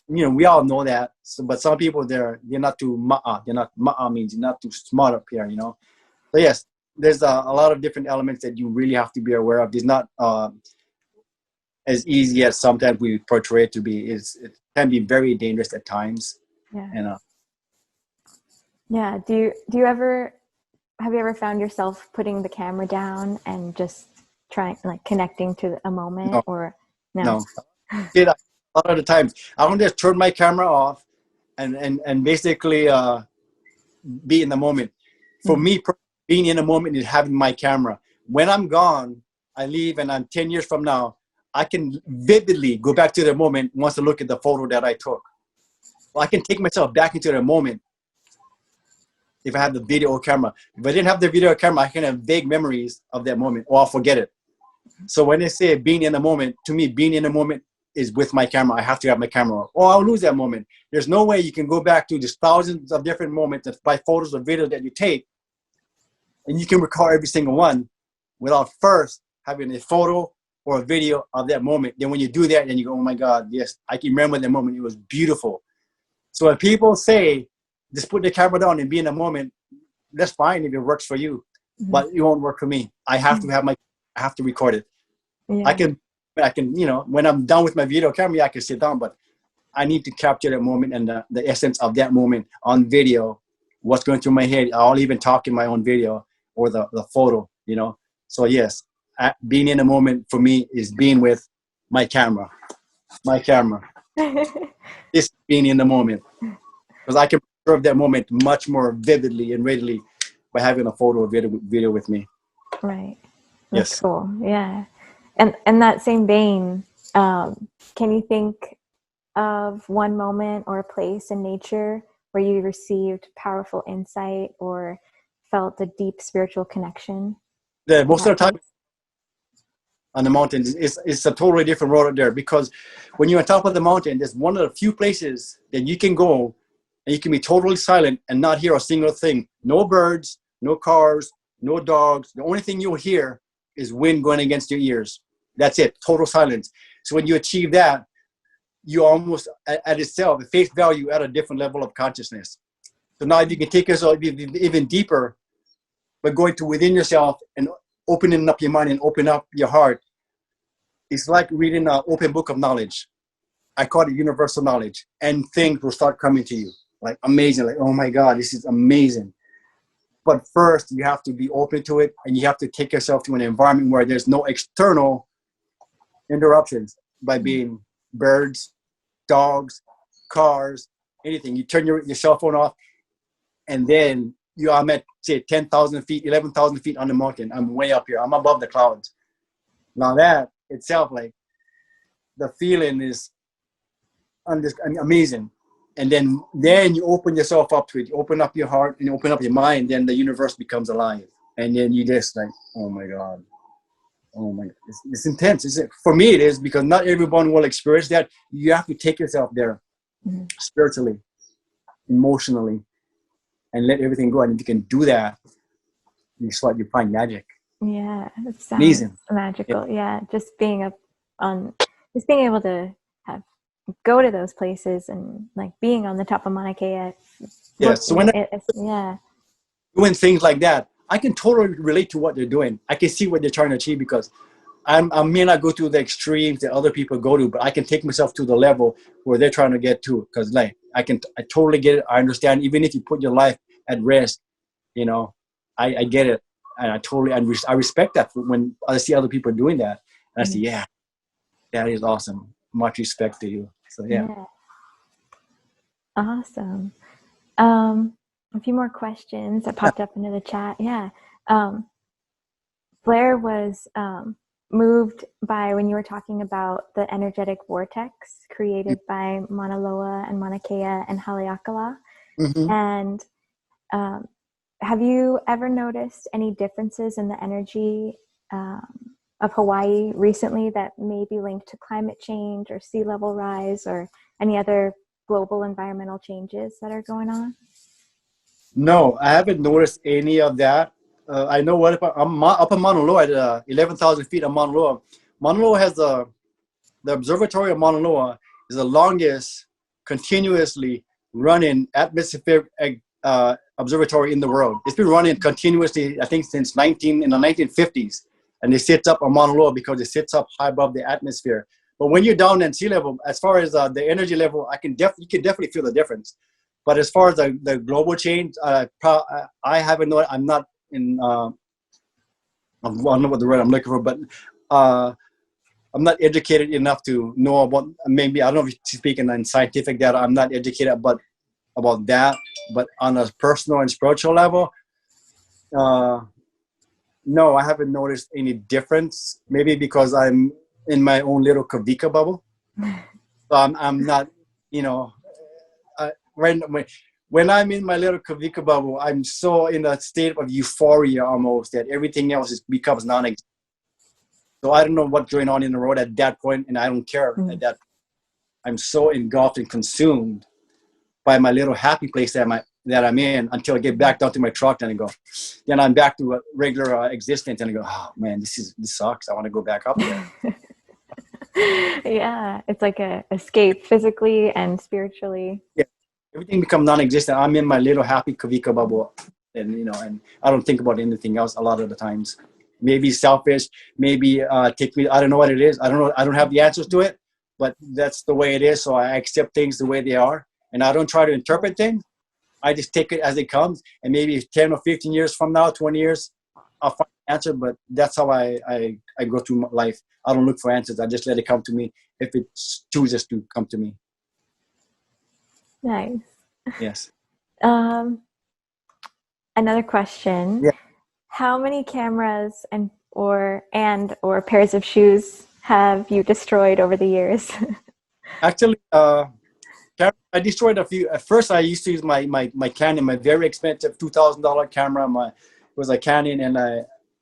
we all know that. So, but some people, they're not too means you're not too smart up here, So yes, there's a lot of different elements that you really have to be aware of. It's not as easy as sometimes we portray it to be. It can be very dangerous at times. Yeah. Yeah. Have you ever found yourself putting the camera down and just trying, like, connecting to a moment? No. Or no? A lot of the times I want to just turn my camera off and basically be in the moment. For me, being in the moment is having my camera. When I'm gone, I leave, and I'm 10 years from now, I can vividly go back to the moment once I look at the photo that I took. Well, I can take myself back into the moment if I have the video camera. If I didn't have the video camera, I can have vague memories of that moment, or I'll forget it. So when they say being in the moment, to me, being in the moment is with my camera. I have to have my camera, or I'll lose that moment. There's no way you can go back to just thousands of different moments by photos or videos that you take, and you can recall every single one without first having a photo or a video of that moment. Then when you do that, then you go, "Oh my God, yes, I can remember that moment. It was beautiful." So when people say, just put the camera down and be in the moment, that's fine if it works for you, but it won't work for me. I have to have I have to record it. Yeah. I can, when I'm done with my video camera, I can sit down, but I need to capture that moment and the essence of that moment on video, what's going through my head. I'll even talk in my own video or the photo, So yes, being in the moment for me is being with my camera. It's being in the moment, because I can preserve that moment much more vividly and readily by having a photo or video with me. Right. That's cool. Yeah. And that same vein, can you think of one moment or a place in nature where you received powerful insight or felt a deep spiritual connection? Most of the time on the mountain, it's a totally different road up there, because when you're on top of the mountain, there's one of the few places that you can go and you can be totally silent and not hear a single thing. No birds, no cars, no dogs. The only thing you'll hear is wind going against your ears. That's it, total silence. So when you achieve that, you almost at itself, at face value, at a different level of consciousness. So now if you can take yourself even deeper, but going to within yourself and opening up your mind and open up your heart, it's like reading an open book of knowledge. I call it universal knowledge, and things will start coming to you like amazing, like, oh my God, this is amazing. But first, you have to be open to it, and you have to take yourself to an environment where there's no external interruptions by being birds, dogs, cars, anything. You turn your cell phone off, and then I'm at, say, 10,000 feet, 11,000 feet on the mountain. I'm way up here. I'm above the clouds. Now that itself, like, the feeling is amazing. And then you open yourself up to it. You open up your heart and you open up your mind. Then the universe becomes alive. And then you just like, oh my God. Oh my God. It's intense. For me, it is, because not everyone will experience that. You have to take yourself there spiritually, emotionally, and let everything go. And if you can do that, you find magic. Yeah, it sounds amazing. Magical. Yeah, just being able to go to those places and like being on the top of Mauna Kea. Yeah. So when doing things like that, I can totally relate to what they're doing. I can see what they're trying to achieve, because I may not go to the extremes that other people go to, but I can take myself to the level where they're trying to get to. Because like I totally get it. I understand. Even if you put your life at risk, you know, I get it, and I respect that when I see other people doing that. And I say, yeah, that is awesome. Much respect to you. So yeah. Awesome. A few more questions that popped up into the chat. Yeah. Blair was moved by when you were talking about the energetic vortex created by Mauna Loa and Mauna Kea and Haleakala. And have you ever noticed any differences in the energy of Hawaii recently that may be linked to climate change or sea level rise or any other global environmental changes that are going on? No, I haven't noticed any of that. I know I'm up in Mauna Loa at 11,000 feet of Mauna Loa. Mauna Loa has the observatory of Mauna Loa is the longest continuously running atmospheric observatory in the world. It's been running continuously, I think, since in the 1950s. And it sits up on Mauna Loa because it sits up high above the atmosphere. But when you're down in sea level, as far as the energy level, you can definitely feel the difference. But as far as the global change, I haven't known. I'm not in. I don't know what the word I'm looking for, but I'm not educated enough to know about. Maybe I don't know if you're speaking in scientific data. I'm not educated about that. But on a personal and spiritual level, no, I haven't noticed any difference. Maybe because I'm in my own little Kawika bubble. So I'm not, you know. When I'm in my little Kawika bubble, I'm so in a state of euphoria almost that everything else becomes non-existent. So I don't know what's going on in the road at that point, and I don't care at that point. I'm so engulfed and consumed by my little happy place that I'm in until I get back down to my truck and I go. Then I'm back to a regular existence and I go, oh man, this sucks. I want to go back up there. Yeah, it's like a escape physically and spiritually. Yeah. Everything becomes non-existent. I'm in my little happy Kawika bubble, and and I don't think about anything else a lot of the times. Maybe selfish, maybe take me. I don't know what it is. I don't know. I don't have the answers to it, but that's the way it is. So I accept things the way they are, and I don't try to interpret things. I just take it as it comes, and maybe 10 or 15 years from now, 20 years, I'll find an answer. But that's how I go through life. I don't look for answers. I just let it come to me if it chooses to come to me. Nice. Yes. Another question. Yeah. How many cameras or pairs of shoes have you destroyed over the years? Actually, I destroyed a few. At first, I used to use my Canon, my very expensive $2,000 camera. It was a Canon, and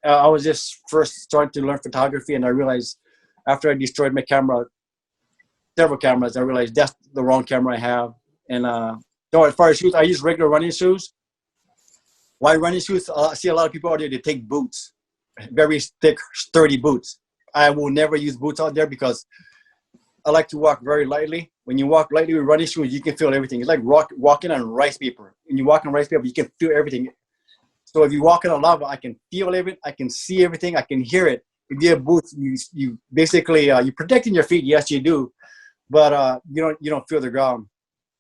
I was just first starting to learn photography, and I realized after I destroyed my camera, several cameras, I realized that's the wrong camera I have. And so as far as shoes, I use regular running shoes. Why running shoes? I see a lot of people out there, they take boots, very thick, sturdy boots. I will never use boots out there because I like to walk very lightly. When you walk lightly with running shoes, you can feel everything. It's like walking on rice paper. When you walk on rice paper, you can feel everything. So if you walk on lava, I can feel everything. I can see everything. I can hear it. If you have boots, you basically you're protecting your feet. Yes, you do, but you don't feel the ground.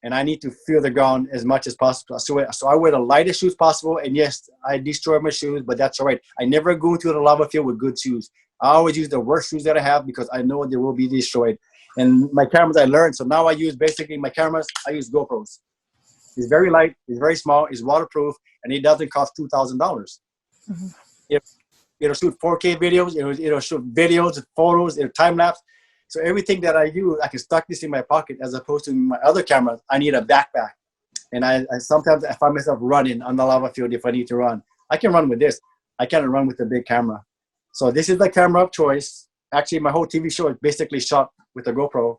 and I need to feel the ground as much as possible. So I wear the lightest shoes possible. And yes, I destroy my shoes, but that's all right. I never go to the lava field with good shoes. I always use the worst shoes that I have because I know they will be destroyed. And my cameras I learned. So now I use basically my cameras. I use GoPros. It's very light. It's very small. It's waterproof, and it doesn't cost $2,000. Mm-hmm. It'll shoot 4K videos. It'll shoot videos, photos, it'll time lapse. So everything that I use, I can stuck this in my pocket as opposed to my other cameras. I need a backpack. And I sometimes I find myself running on the lava field if I need to run. I can run with this. I can't run with a big camera. So this is the camera of choice. Actually, my whole TV show is basically shot with a GoPro.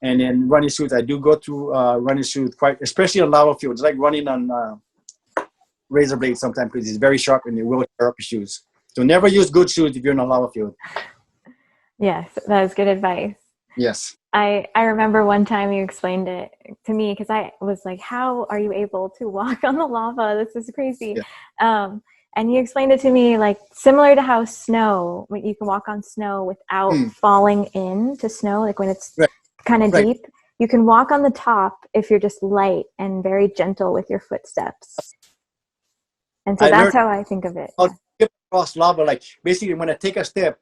And then running shoes, I do go through running shoes quite, especially on lava fields. It's like running on razor blades sometimes because it's very sharp and it will tear up your shoes. So never use good shoes if you're in a lava field. Yes, that was good advice. Yes. I remember one time you explained it to me because I was like, how are you able to walk on the lava? This is crazy. Yeah. And you explained it to me like similar to how snow, when you can walk on snow without falling into snow, like when it's kind of deep. You can walk on the top if you're just light and very gentle with your footsteps. And so that's how I think of it. I'll skip across lava. Like basically when I take a step,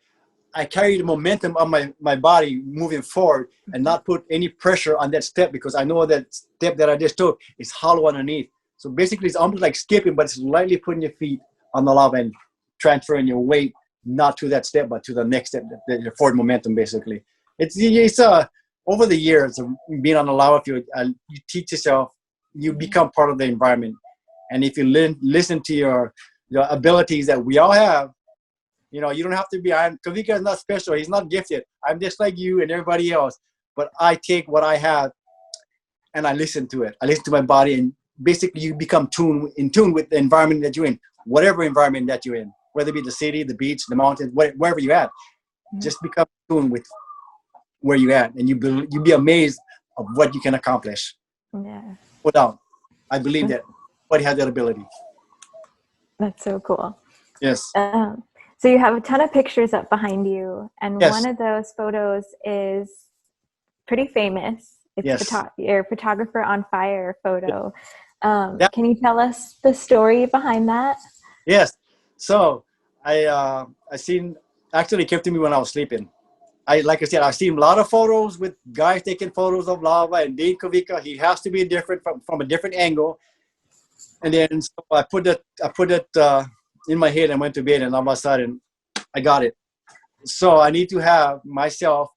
I carry the momentum of my body moving forward and not put any pressure on that step because I know that step that I just took is hollow underneath. So basically it's almost like skipping, but it's lightly putting your feet on the lava and transferring your weight not to that step, but to the next step, the forward momentum basically. It's over the years of being on the lava field, you teach yourself, you become part of the environment. And if you listen to your abilities that we all have, you know, you don't have to be, Kawika is not special. He's not gifted. I'm just like you and everybody else. But I take what I have and I listen to it. I listen to my body and basically you become in tune with the environment that you're in, whatever environment that you're in, whether it be the city, the beach, the mountains, wherever you're at. Just become in tune with where you're at and you'll be amazed of what you can accomplish. Yeah. Without, I believe that everybody has that ability. That's so cool. Yes. So you have a ton of pictures up behind you, and one of those photos is pretty famous. It's your photographer on fire photo. Can you tell us the story behind that? Yes. So I seen, actually came to me when I was sleeping. Like I said, I've seen a lot of photos with guys taking photos of lava and being Kawika. He has to be different from a different angle. And then so I put it in my head and went to bed, and all of a sudden I got it. So I need to have myself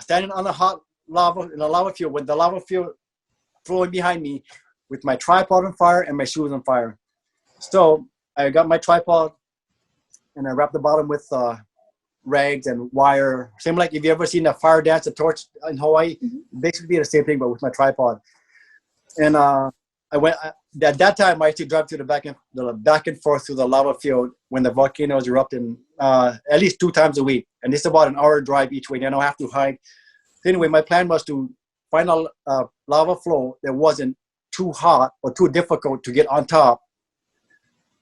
standing on the hot lava in a lava field with the lava field flowing behind me with my tripod on fire and my shoes on fire. So I got my tripod and I wrapped the bottom with rags and wire. Same like if you ever seen a fire dance, a torch in Hawaii, basically the same thing, but with my tripod. And I went at that time. I used to drive to the back and forth through the lava field when the volcano was erupting at least 2 times a week, and it's about an hour drive each way. Then I have to hike. So anyway, my plan was to find a lava flow that wasn't too hot or too difficult to get on top.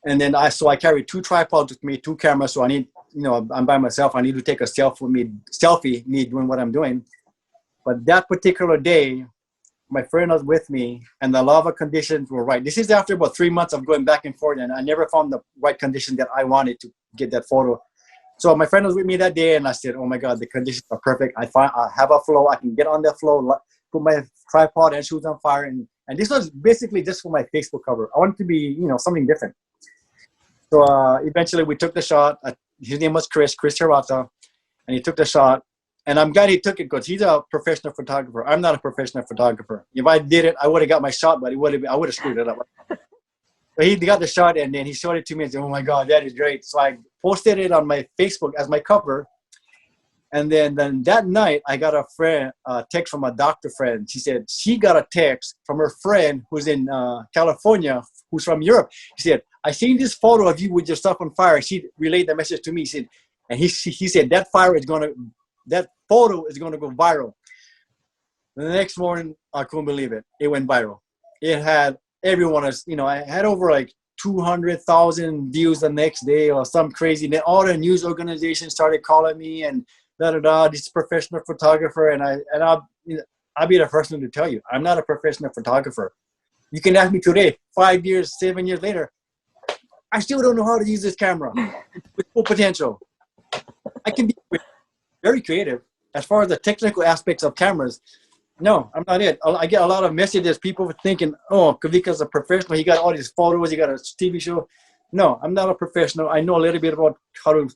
And then I carried 2 tripods with me, 2 cameras. So I need, I'm by myself. I need to take a selfie, me doing what I'm doing. But that particular day, my friend was with me and the lava conditions were right. This is after about 3 months of going back and forth, and I never found the right condition that I wanted to get that photo. So my friend was with me that day, and I said, oh my God, the conditions are perfect. I have a flow. I can get on that flow, put my tripod and shoes on fire. And this was basically just for my Facebook cover. I wanted to be, something different. So eventually we took the shot. His name was Chris Hirata, and he took the shot. And I'm glad he took it because he's a professional photographer. I'm not a professional photographer. If I did it, I would have got my shot, but I would have screwed it up. So he got the shot, and then he showed it to me and said, oh my God, that is great. So I posted it on my Facebook as my cover. And then that night, I got a text from a doctor friend. She said she got a text from her friend who's in California, who's from Europe. She said, I seen this photo of you with your stuff on fire. She relayed the message to me. She said, and he said, that photo is going to go viral. The next morning, I couldn't believe it. It went viral. It had everyone, I had over like 200,000 views the next day or some crazy. Then all the news organizations started calling me and this professional photographer. And I'll be the first one to tell you, I'm not a professional photographer. You can ask me today, 5 years, 7 years later, I still don't know how to use this camera with full potential. I can be very creative. As far as the technical aspects of cameras, no, I'm not it. I get a lot of messages, people thinking, oh, Kawika's a professional. He got all these photos. He got a TV show. No, I'm not a professional. I know a little bit about how to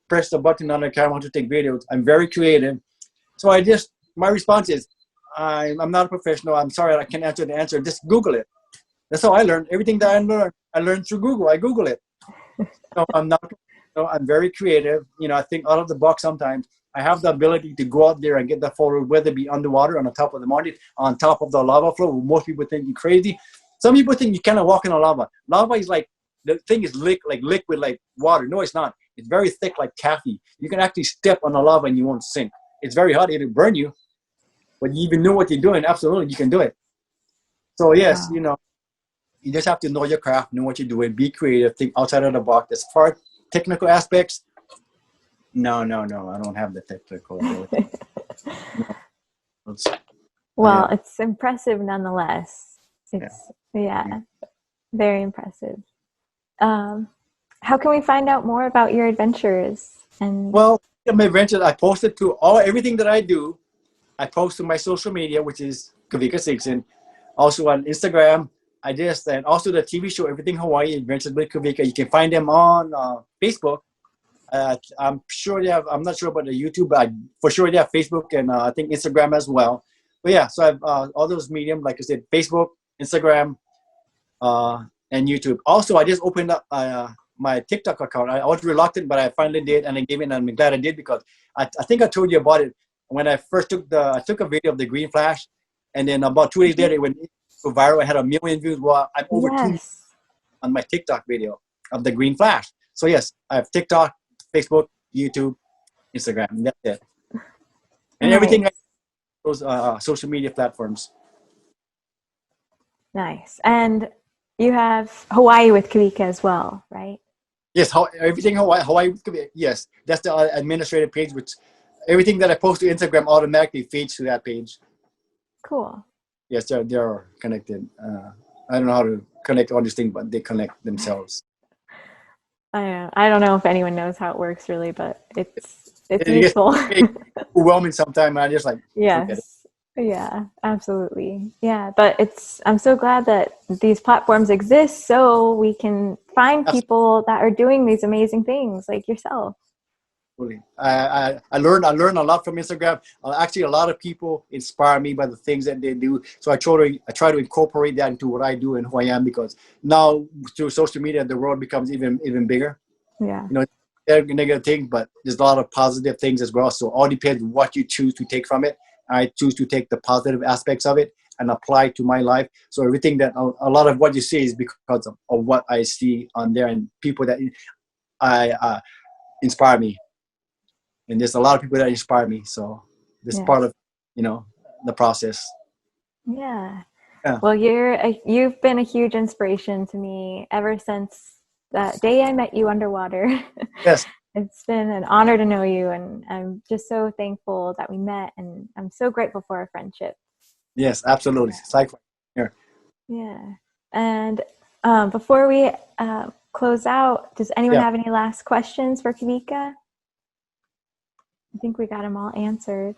press the button on the camera, how to take videos. I'm very creative. So my response is, I'm not a professional. I'm sorry, I can't answer the answer. Just Google it. That's how I learned. Everything that I learned through Google. I Google it. So I'm not, I'm very creative. I think out of the box sometimes. I have the ability to go out there and get the photo, whether it be underwater, on the top of the mountain, on top of the lava flow. Most people think you're crazy. Some people think you cannot walk in a lava. Lava is like, the thing is liquid like water. No, it's not. It's very thick like taffy. You can actually step on the lava and you won't sink. It's very hot. It'll burn you. But you even know what you're doing. Absolutely, you can do it. So yes, Wow. you just have to know your craft, know what you're doing, be creative, think outside of the box. As far as technical aspects, no, I don't have the technical ability. Well, Yeah. it's impressive nonetheless. It's very impressive. How can we find out more about your adventures? And Well, my adventures, I posted to everything that I do. I post to my social media, which is Kawika Singson. Also on Instagram, and also the TV show, Everything Hawaii, Adventures with Kawika. You can find them on Facebook. I'm sure they have, I'm not sure about the YouTube, but for sure they have Facebook and I think Instagram as well. But yeah, so I have all those mediums, like I said, Facebook, Instagram, and YouTube. Also, I just opened up my TikTok account. I was reluctant, but I finally did, and I gave it, and I'm glad I did because I think I told you about it when I first I took a video of the green flash, and then about 2 days later, it went viral. I had 1 million views. Well, I'm over 2 million yes, on my TikTok video of the green flash. So yes, I have TikTok, Facebook, YouTube, Instagram. That's it. And everything nice, those social media platforms. nice. And you have Hawaii with Kawika as well, right? Yes, everything Hawaii. Yes, that's the administrative page. Which everything that I post to Instagram automatically feeds to that page. Cool. Yes, they're connected. I don't know how to connect all these things, but they connect themselves. I don't know if anyone knows how it works really, but it's It gets useful. overwhelming sometimes. I just forget it. Yes. Yeah, absolutely. Yeah, but I'm so glad that these platforms exist so we can find people that are doing these amazing things like yourself. Absolutely. I learned a lot from Instagram. Actually, a lot of people inspire me by the things that they do. So I try to incorporate that into what I do and who I am, because now through social media, the world becomes even bigger. Yeah. There are negative things, but there's a lot of positive things as well. So all depends what you choose to take from it. I choose to take the positive aspects of it and apply to my life. So everything that a lot of what you see is because of what I see on there and people that inspire me. And there's a lot of people that inspire me. So this is part of, the process. Yeah. Yeah. Well, you've been a huge inspiration to me ever since that day I met you underwater. Yes. It's been an honor to know you, and I'm just so thankful that we met, and I'm so grateful for our friendship. Yes, absolutely. Here. Yeah. And before we close out, does anyone have any last questions for Kawika? I think we got them all answered.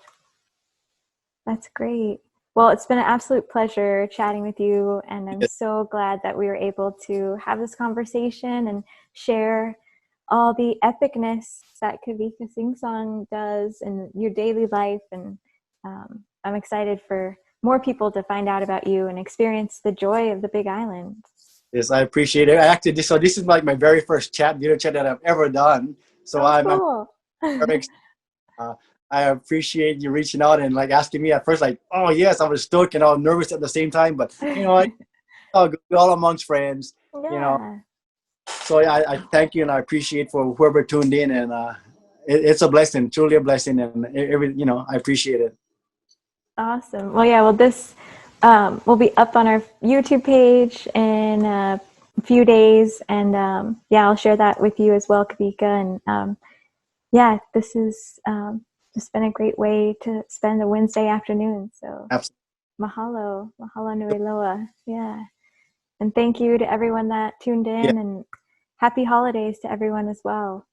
That's great. Well, it's been an absolute pleasure chatting with you, and I'm so glad that we were able to have this conversation and share all the epicness that Kawika Singson does in your daily life. And I'm excited for more people to find out about you and experience the joy of the Big Island. Yes, I appreciate it. Actually, this is like my very first video chat that I've ever done. So I'm very excited. I appreciate you reaching out and like asking me at first, like, oh yes, I was stoked and all nervous at the same time, but we're all amongst friends, So I thank you and I appreciate for whoever tuned in, and it's a blessing, truly a blessing, and I appreciate it. Awesome. Well, this will be up on our YouTube page in a few days, and I'll share that with you as well, Kawika. And this is It's been a great way to spend a Wednesday afternoon. So Absolutely. mahalo, mahalo nui loa. Yeah. And thank you to everyone that tuned in, and happy holidays to everyone as well.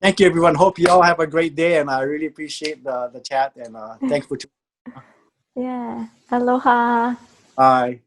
Thank you, everyone. Hope you all have a great day, and I really appreciate the chat, and thanks for tuning in. Yeah. Aloha. Bye.